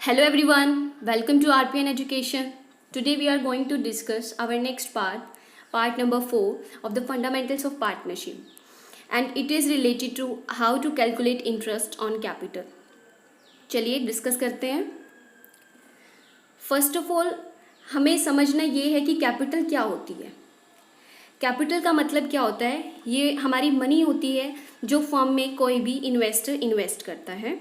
Hello everyone, welcome to RPN Education. Today we are going to discuss our next part number 4 of the fundamentals of partnership, and it is related to how to calculate interest on capital. चलिए discuss करते हैं. First of all हमें समझना ये है कि capital क्या होती है. कैपिटल का मतलब क्या होता है? ये हमारी मनी होती है जो फर्म में कोई भी इन्वेस्टर इन्वेस्ट करता है,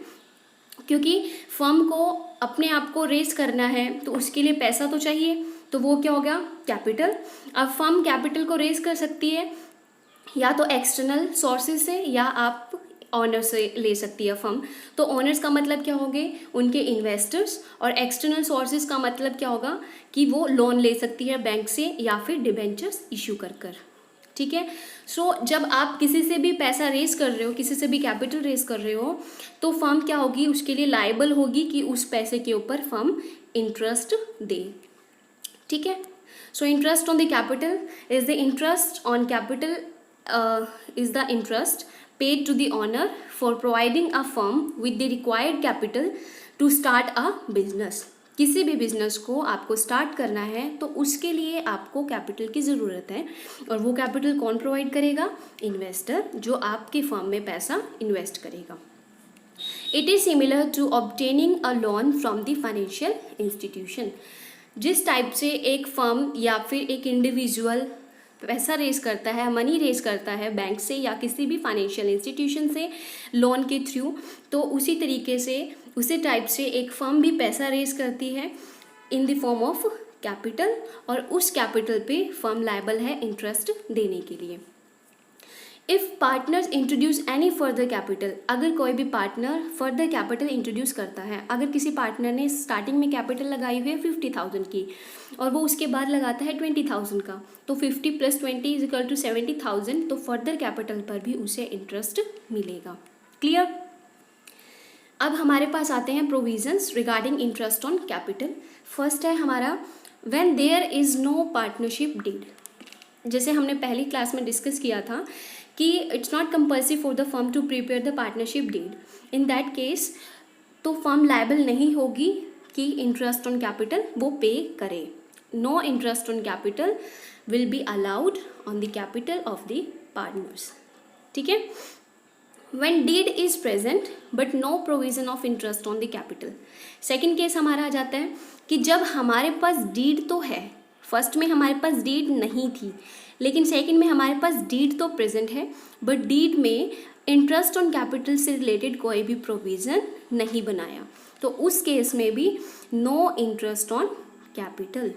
क्योंकि फर्म को अपने आप को रेस करना है तो उसके लिए पैसा तो चाहिए, तो वो क्या होगा? कैपिटल. अब फर्म कैपिटल को रेस कर सकती है या तो एक्सटर्नल सोर्सेज से या आप ऑनर से ले सकती है फर्म. तो ऑनर्स का मतलब क्या होंगे? उनके इन्वेस्टर्स. और एक्सटर्नल सोर्सेज का मतलब क्या होगा कि वो लोन ले सकती है बैंक से या फिर डिबेंचर्स इशू कर. ठीक है. सो जब आप किसी से भी पैसा रेस कर रहे हो, किसी से भी कैपिटल रेस कर रहे हो, तो फर्म क्या होगी? उसके लिए लायबल होगी कि उस पैसे के ऊपर फर्म इंटरेस्ट दे. ठीक है. So interest on the capital is the interest on capital is the interest paid to the owner for providing a firm with the required capital to start a business. किसी भी business को आपको start करना है तो उसके लिए आपको कैपिटल की ज़रूरत है, और वो कैपिटल कौन प्रोवाइड करेगा? इन्वेस्टर, जो आपकी फर्म में पैसा इन्वेस्ट करेगा. It is similar to obtaining a loan from the financial institution. जिस टाइप से एक फर्म या फिर एक इंडिविजुअल पैसा रेस करता है, मनी रेस करता है बैंक से या किसी भी फाइनेंशियल इंस्टीट्यूशन से लोन के थ्रू, तो उसी तरीके से उसी टाइप से एक फर्म भी पैसा रेस करती है in the form of capital, और उस कैपिटल पे फर्म लायबल है इंटरेस्ट देने के लिए. If partners introduce any further capital, अगर कोई भी पार्टनर फर्दर कैपिटल इंट्रोड्यूस करता है, अगर किसी पार्टनर ने स्टार्टिंग में कैपिटल लगाई हुई है 50,000 की और वो उसके बाद लगाता है 20,000 का, तो 50 + 20 = 70,000, तो फर्दर कैपिटल पर भी उसे इंटरेस्ट मिलेगा. क्लियर. अब हमारे पास आते हैं provisions regarding interest on capital. First है हमारा when there is no partnership deed. जैसे हमने पहली क्लास में डिस्कस किया था कि it's not compulsory for the firm to prepare the partnership deed. In that case तो फर्म लायबल नहीं होगी कि इंटरेस्ट ऑन कैपिटल वो पे करे. No interest on capital will be allowed on the capital of the partners. ठीक है. When deed is present but no provision of interest on the capital. Second case हमारा आ जाता है कि जब हमारे पास डीड तो है, फर्स्ट में हमारे पास डीड नहीं थी, लेकिन सेकेंड में हमारे पास डीड तो प्रेजेंट है, बट डीड में इंटरेस्ट ऑन कैपिटल से रिलेटेड कोई भी प्रोविज़न नहीं बनाया, तो उस केस में भी नो इंटरेस्ट ऑन कैपिटल.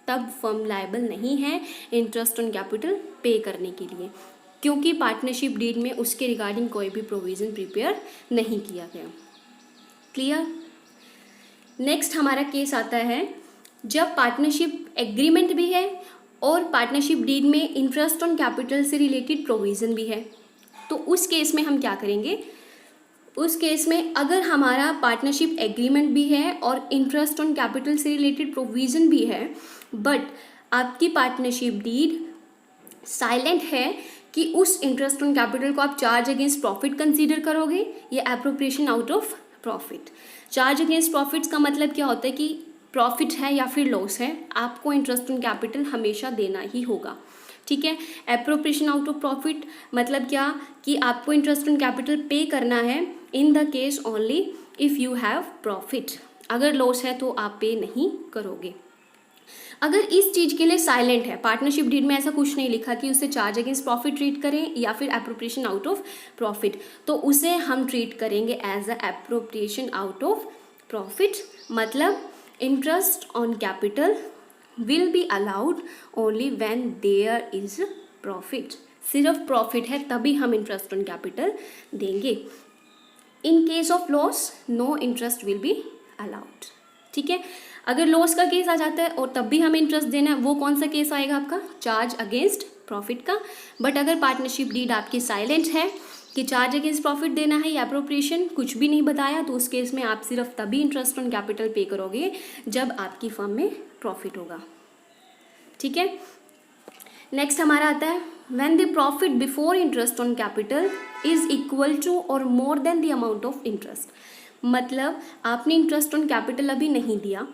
तब फर्म लायबल नहीं है इंटरेस्ट ऑन कैपिटल पे करने के लिए, क्योंकि पार्टनरशिप डीड में उसके रिगार्डिंग कोई भी प्रोविज़न प्रिपेयर नहीं किया गया. क्लियर. नेक्स्ट हमारा केस आता है जब पार्टनरशिप एग्रीमेंट भी है और पार्टनरशिप डीड में इंटरेस्ट ऑन कैपिटल से रिलेटेड प्रोविज़न भी है. तो उस केस में हम क्या करेंगे? उस केस में अगर हमारा पार्टनरशिप एग्रीमेंट भी है और इंटरेस्ट ऑन कैपिटल से रिलेटेड प्रोविज़न भी है, बट आपकी पार्टनरशिप डीड साइलेंट है कि उस इंटरेस्ट ऑन कैपिटल को आप चार्ज अगेंस्ट प्रॉफिट कंसीडर करोगे या appropriation out of profit. Charge against profits का मतलब क्या होता है कि प्रॉफिट है या फिर लॉस है, आपको इंटरेस्ट ऑन कैपिटल हमेशा देना ही होगा. ठीक है. एप्रोप्रिएशन आउट ऑफ प्रॉफिट मतलब क्या कि आपको इंटरेस्ट ऑन कैपिटल पे करना है in the case only if you have profit. अगर लॉस है तो आप पे नहीं करोगे. अगर इस चीज़ के लिए साइलेंट है, पार्टनरशिप डीड में ऐसा कुछ नहीं लिखा कि उसे चार्ज अगेंस्ट प्रॉफिट ट्रीट करें या फिर एप्रोप्रिएशन आउट ऑफ प्रॉफिट, तो उसे हम ट्रीट करेंगे as a appropriation out of profit. मतलब interest on capital will be allowed only when there is profit. सिर्फ प्रॉफिट है तभी हम इंटरेस्ट ऑन कैपिटल देंगे. In case of loss no interest will be allowed. ठीक है. अगर लॉस का केस आ जाता है और तब भी हमें इंटरेस्ट देना है, वो कौन सा केस आएगा आपका? चार्ज अगेंस्ट प्रॉफिट का. बट अगर पार्टनरशिप डीड आपकी साइलेंट है कि चार्ज अगेंस्ट प्रॉफिट देना है या एप्रोप्रिएशन कुछ भी नहीं बताया, तो उस केस में आप सिर्फ तभी इंटरेस्ट ऑन कैपिटल पे करोगे जब आपकी फर्म में प्रॉफिट होगा. ठीक है. नेक्स्ट हमारा आता है when the profit before interest on capital is equal to और more than the amount of interest. मतलब आपने इंटरेस्ट ऑन कैपिटल अभी नहीं दिया,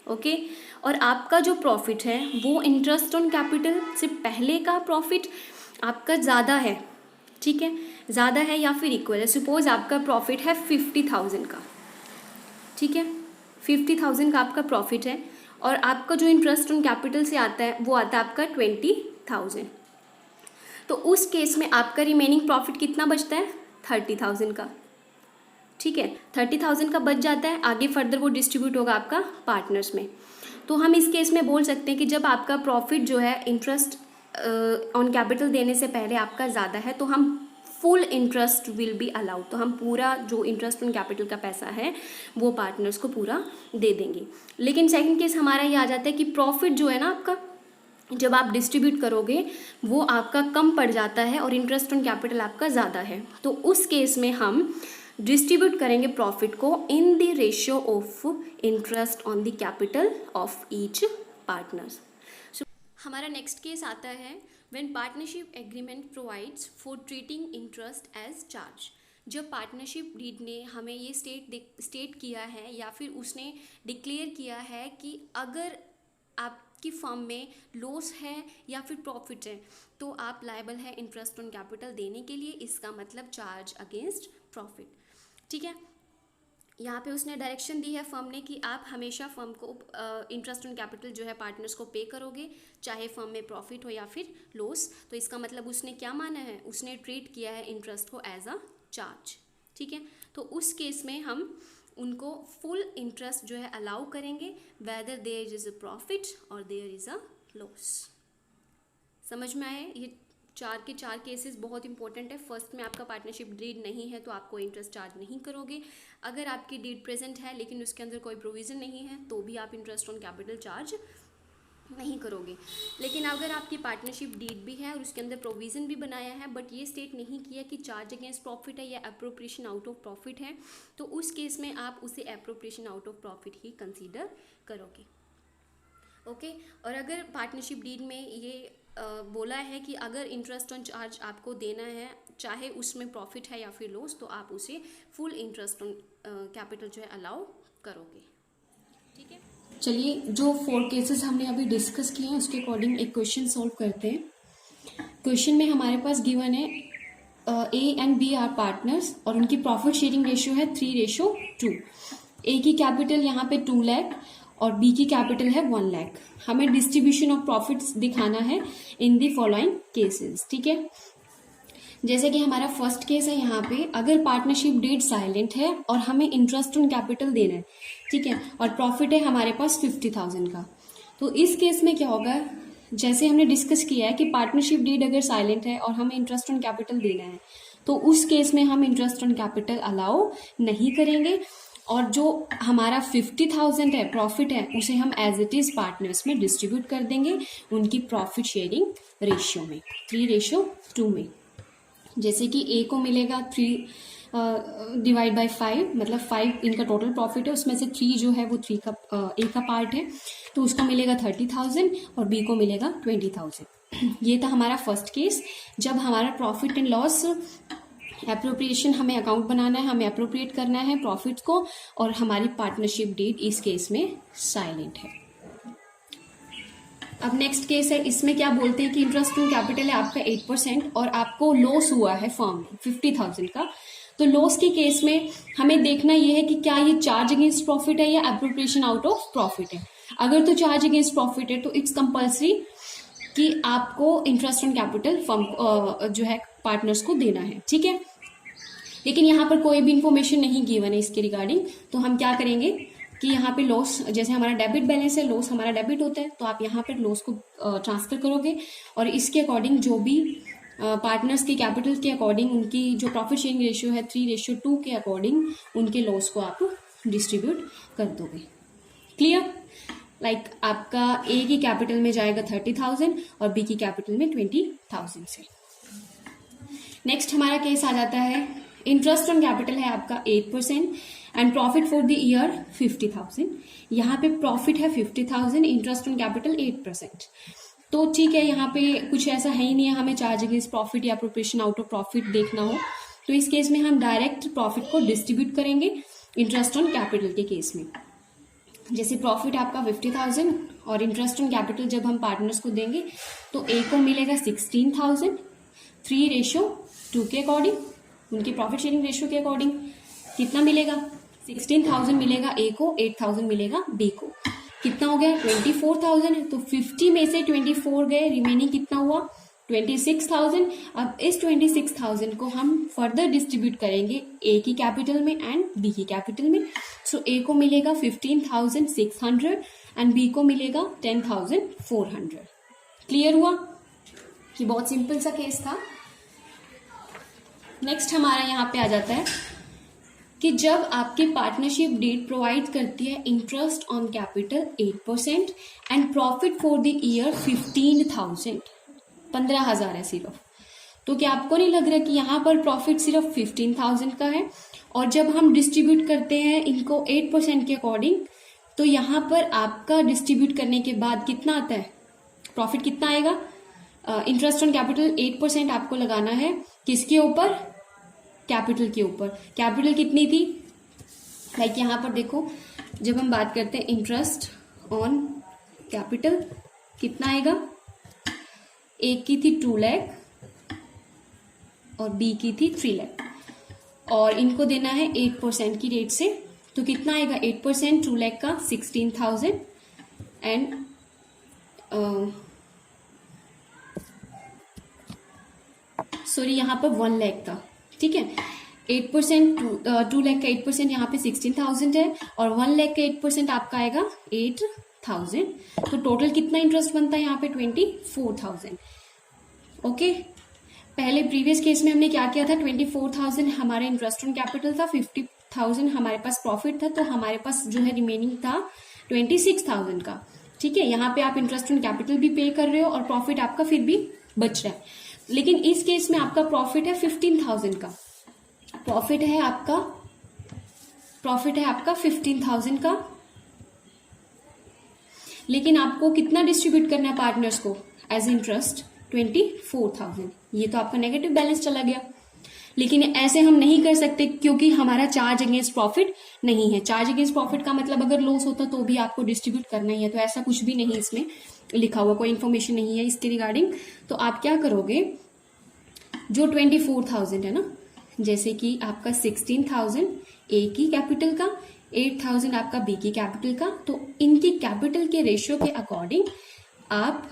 ओके। और आपका जो प्रॉफिट है वो इंटरेस्ट ऑन कैपिटल से पहले का प्रॉफिट आपका ज़्यादा है, ठीक है, ज़्यादा है या फिर इक्वल है। सपोज आपका प्रॉफिट है 50,000 का, ठीक है, 50,000 का आपका प्रॉफिट है और आपका जो इंटरेस्ट ऑन कैपिटल से आता है वो आता है आपका 20,000। तो उस केस में आपका रिमेनिंग प्रॉफिट कितना बचता है? 30,000 का, ठीक है, 30,000 का बच जाता है। आगे फर्दर वो डिस्ट्रीब्यूट होगा आपका पार्टनर्स में। तो हम इस केस में बोल सकते हैं कि जब आपका प्रॉफिट जो है इंटरेस्ट ऑन कैपिटल देने से पहले आपका ज़्यादा है तो हम full interest will be allowed, तो हम पूरा जो इंटरेस्ट ऑन कैपिटल का पैसा है वो पार्टनर्स को पूरा दे देंगे। लेकिन सेकंड केस हमारा ये आ जाता है कि प्रॉफिट जो है ना आपका, जब आप डिस्ट्रीब्यूट करोगे वो आपका कम पड़ जाता है और इंटरेस्ट ऑन कैपिटल आपका ज़्यादा है। तो उस केस में हम डिस्ट्रीब्यूट करेंगे प्रॉफिट को in the ratio of interest on the capital of each partners. हमारा नेक्स्ट केस आता है when partnership agreement provides for treating interest as charge. जब पार्टनरशिप डीड ने हमें ये स्टेट किया है या फिर उसने डिक्लेयर किया है कि अगर आपकी फर्म में लॉस है या फिर प्रॉफिट है तो आप लायबल है इंटरेस्ट ऑन कैपिटल देने के लिए, इसका मतलब चार्ज अगेंस्ट प्रॉफिट, ठीक है। यहाँ पे उसने डायरेक्शन दी है फर्म ने कि आप हमेशा फर्म को इंटरेस्ट ऑन कैपिटल जो है पार्टनर्स को पे करोगे, चाहे फर्म में प्रॉफिट हो या फिर लॉस। तो इसका मतलब उसने क्या माना है, उसने ट्रीट किया है इंटरेस्ट को एज अ चार्ज, ठीक है। तो उस केस में हम उनको फुल इंटरेस्ट जो है अलाउ करेंगे whether there is a profit और देयर इज अ लॉस। समझ में आए? ये चार के चार केसेस बहुत इंपॉर्टेंट है। फर्स्ट में आपका पार्टनरशिप डीड नहीं है तो आपको इंटरेस्ट चार्ज नहीं करोगे। अगर आपकी डीड प्रेजेंट है लेकिन उसके अंदर कोई प्रोविज़न नहीं है तो भी आप इंटरेस्ट ऑन कैपिटल चार्ज नहीं करोगे। लेकिन अगर आपकी पार्टनरशिप डीड भी है और उसके अंदर प्रोविज़न भी बनाया है बट ये स्टेट नहीं किया कि चार्ज अगेंस्ट प्रॉफिट है या एप्रोप्रिएशन आउट ऑफ प्रॉफिट है, तो उस केस में आप उसे appropriation out of profit he consider करोगे, ओके। और अगर पार्टनरशिप डीड में ये बोला है कि अगर इंटरेस्ट ऑन चार्ज आपको देना है चाहे उसमें प्रॉफिट है या फिर लॉस, तो आप उसे फुल इंटरेस्ट ऑन कैपिटल जो है अलाउ करोगे, ठीक है। चलिए, जो 4 केसेस हमने अभी डिस्कस किए हैं उसके अकॉर्डिंग एक क्वेश्चन सॉल्व करते हैं। क्वेश्चन में हमारे पास गिवन है A and B are partners और उनकी प्रॉफिट शेयरिंग रेशियो है 3:2। ए की कैपिटल यहाँ पे 2 लाख और बी की कैपिटल है 1 लाख। हमें डिस्ट्रीब्यूशन ऑफ प्रॉफिट्स दिखाना है इन दी फॉलोइंग केसेस, ठीक है। जैसे कि हमारा फर्स्ट केस है यहाँ पे, अगर पार्टनरशिप डीड साइलेंट है और हमें इंटरेस्ट ऑन कैपिटल देना है, ठीक है, और प्रॉफिट है हमारे पास 50,000 का, तो इस केस में क्या होगा, जैसे हमने डिस्कस किया है कि पार्टनरशिप डीड अगर साइलेंट है और हमें इंटरेस्ट ऑन कैपिटल देना है तो उस केस में हम इंटरेस्ट ऑन कैपिटल अलाउ नहीं करेंगे और जो हमारा 50,000 है प्रॉफिट है उसे हम एज इट इज पार्टनर्स में डिस्ट्रीब्यूट कर देंगे उनकी प्रॉफिट शेयरिंग रेशियो में 3:2 में। जैसे कि ए को मिलेगा 3 डिवाइड बाई 5, मतलब 5 इनका टोटल प्रॉफिट है, उसमें से 3 जो है वो 3 का ए का पार्ट है, तो उसको मिलेगा 30,000 और बी को मिलेगा 20,000। ये था हमारा फर्स्ट केस, जब हमारा प्रॉफिट एंड लॉस एप्रोप्रिएशन हमें अकाउंट बनाना है, हमें एप्रोप्रिएट करना है प्रॉफिट को और हमारी पार्टनरशिप डीड इस केस में साइलेंट है। अब नेक्स्ट केस है, इसमें क्या बोलते हैं कि इंटरेस्ट ऑन कैपिटल है आपका 8% और आपको लॉस हुआ है फर्म में 50,000 का। तो लॉस के केस में हमें देखना यह है कि क्या ये चार्ज अगेंस्ट प्रॉफिट है या एप्रोप्रिएशन आउट ऑफ प्रॉफिट है। अगर तो चार्ज अगेंस्ट प्रॉफिट है तो इट्स कंपल्सरी कि आपको इंटरेस्ट ऑन कैपिटल फर्म जो है पार्टनर्स को देना है, ठीक है। लेकिन यहाँ पर कोई भी इंफॉर्मेशन नहीं गिवन है इसके रिगार्डिंग, तो हम क्या करेंगे कि यहाँ पे लॉस, जैसे हमारा डेबिट बैलेंस है, लॉस हमारा डेबिट होता है, तो आप यहाँ पर लॉस को ट्रांसफर करोगे और इसके अकॉर्डिंग जो भी पार्टनर्स के कैपिटल के अकॉर्डिंग उनकी जो प्रॉफिट शेयरिंग रेशियो है 3:2 के अकॉर्डिंग उनके लॉस को आप डिस्ट्रीब्यूट कर दोगे। क्लियर? लाइक आपका ए की कैपिटल में जाएगा 30,000 और बी की कैपिटल में 20,000 से। नेक्स्ट हमारा केस आ जाता है, इंटरेस्ट ऑन कैपिटल है आपका 8% and profit for the year 50,000। यहाँ पे प्रॉफिट है 50,000, इंटरेस्ट ऑन कैपिटल 8%। तो ठीक है, यहाँ पे कुछ ऐसा है ही नहीं है हमें चार्ज अगेंस्ट प्रॉफिट या एप्रोप्रिएशन आउट ऑफ प्रॉफिट देखना हो, तो इस केस में हम डायरेक्ट प्रॉफिट को डिस्ट्रीब्यूट करेंगे इंटरेस्ट ऑन कैपिटल के केस में। जैसे प्रॉफिट आपका 50,000 और इंटरेस्ट ऑन कैपिटल जब हम पार्टनर्स को देंगे तो ए को मिलेगा 16,000 3:2 के अकॉर्डिंग, उनके प्रॉफिट शेयरिंग रेशियो के अकॉर्डिंग कितना मिलेगा, 16,000 मिलेगा ए को, 8,000 मिलेगा बी को। कितना हो गया, 24,000 है, तो 50 में से 24 गए, रिमेनिंग कितना हुआ, 26,000। अब इस 26,000 को हम फर्दर डिस्ट्रीब्यूट करेंगे ए की कैपिटल में एंड बी की कैपिटल में। सो ए को मिलेगा 15,600 एंड बी को मिलेगा 10,400। क्लियर हुआ? ये बहुत सिंपल सा केस था। नेक्स्ट हमारा यहाँ पे आ जाता है कि जब आपकी पार्टनरशिप डीड प्रोवाइड करती है interest on capital 8% and profit for the year 15,000, 15,000 है सिर्फ, तो क्या आपको नहीं लग रहा कि यहाँ पर प्रॉफिट सिर्फ 15,000 का है? और जब हम डिस्ट्रीब्यूट करते हैं इनको 8% के अकॉर्डिंग, तो यहाँ पर आपका डिस्ट्रीब्यूट करने के बाद कितना आता है, प्रॉफिट कितना आएगा? इंटरेस्ट ऑन कैपिटल 8% आपको लगाना है किसके ऊपर, कैपिटल के ऊपर। कैपिटल कितनी थी, लाइक यहाँ पर देखो, जब हम बात करते हैं इंटरेस्ट ऑन कैपिटल कितना आएगा, एक की थी 2 लाख और बी की थी 3 लाख, और इनको देना है 8% की रेट से, तो कितना आएगा 8%, 2 लाख का 16,000 एंड सॉरी यहाँ पर 1 लाख था, ठीक है। 8% 2 लाख का 8% यहाँ पे 16,000 है और 1 लाख का 8% आपका आएगा 8,000, तो टोटल कितना इंटरेस्ट बनता है यहाँ पे 24,000। ओके, पहले प्रीवियस केस में हमने क्या किया था, 24,000 हमारा इंटरेस्ट ऑन कैपिटल था, 50,000 हमारे पास प्रॉफिट था, तो हमारे पास जो है रिमेनिंग था 26,000 का, ठीक है। यहाँ पे आप इंटरेस्ट ऑन कैपिटल भी पे कर रहे हो और प्रॉफिट आपका फिर भी बच रहा है, लेकिन इस केस में आपका प्रॉफिट है 15,000 का, प्रॉफिट है आपका 15,000 का, लेकिन आपको कितना डिस्ट्रीब्यूट करना है पार्टनर्स को एज इंटरेस्ट, 24,000। ये तो आपका नेगेटिव बैलेंस चला गया, लेकिन ऐसे हम नहीं कर सकते क्योंकि हमारा चार्ज अगेंस्ट प्रॉफिट नहीं है। चार्ज अगेंस्ट प्रॉफिट का मतलब अगर लॉस होता तो भी आपको डिस्ट्रीब्यूट करना ही है, तो ऐसा कुछ भी नहीं इसमें लिखा हुआ, कोई इन्फॉर्मेशन नहीं है इसके रिगार्डिंग। तो आप क्या करोगे, जो 24,000 है ना, जैसे कि आपका 16,000 ए की कैपिटल का, 8,000 आपका बी की कैपिटल का, तो इनकी कैपिटल के रेशियो के अकॉर्डिंग आप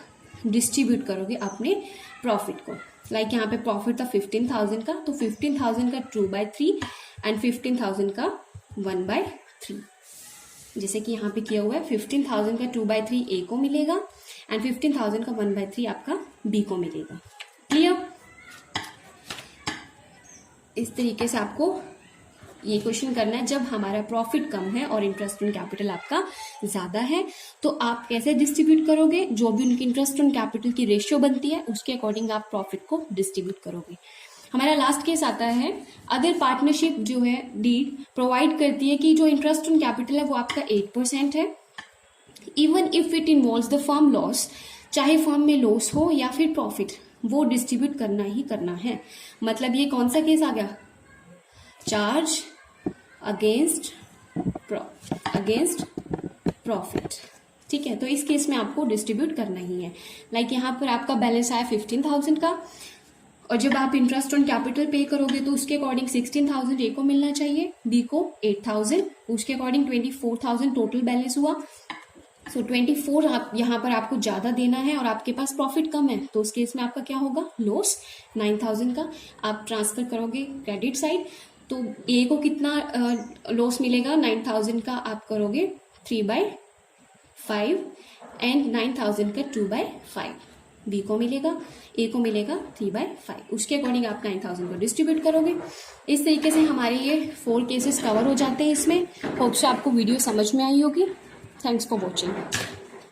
डिस्ट्रीब्यूट करोगे अपने प्रॉफिट को। लाइक यहाँ पे प्रॉफिट था 15,000 का, तो 15,000 का 2/3 एंड 15,000 का 1/3, जैसे कि यहाँ पे किया हुआ है। 15,000 का 2/3 ए को मिलेगा एंड 15,000 का 1/3 आपका बी को मिलेगा। क्लियर? इस तरीके से आपको ये क्वेश्चन करना है। जब हमारा प्रॉफिट कम है और इंटरेस्ट ऑन कैपिटल आपका ज्यादा है, तो आप कैसे डिस्ट्रीब्यूट करोगे, जो भी उनकी इंटरेस्ट ऑन कैपिटल की रेशियो बनती है उसके अकॉर्डिंग आप प्रॉफिट को डिस्ट्रीब्यूट करोगे। हमारा लास्ट केस आता है, अगर पार्टनरशिप जो है डीड प्रोवाइड करती है कि जो इंटरेस्ट ऑन कैपिटल है वो आपका 8% है, even if it involves the firm loss, चाहे फर्म में लॉस हो या फिर प्रॉफिट, वो डिस्ट्रीब्यूट करना ही करना है। मतलब ये कौन सा केस आ गया, चार्ज अगेंस्ट प्रॉफिट, ठीक है। तो इस केस में आपको डिस्ट्रीब्यूट करना ही है। लाइक यहाँ पर आपका बैलेंस आया 15,000 का, और जब आप इंटरेस्ट ऑन कैपिटल पे करोगे तो उसके अकॉर्डिंग 16,000 ए को मिलना चाहिए, बी को 8,000, उसके अकॉर्डिंग 24,000 टोटल बैलेंस हुआ। सो 24 यहाँ पर आपको ज्यादा देना है और आपके पास प्रॉफिट कम है, तो उस केस में आपका क्या होगा, लॉस 9,000 का आप ट्रांसफर करोगे क्रेडिट साइड। तो ए को कितना लॉस मिलेगा, 9,000 का आप करोगे 3/5 एंड 9,000 का 2/5, बी को मिलेगा, ए को मिलेगा 3/5, उसके अकॉर्डिंग आप 9,000 को डिस्ट्रीब्यूट करोगे। इस तरीके से हमारे ये 4 केसेस कवर हो जाते हैं इसमें। होप सो आपको वीडियो समझ में आई होगी। Thanks for watching.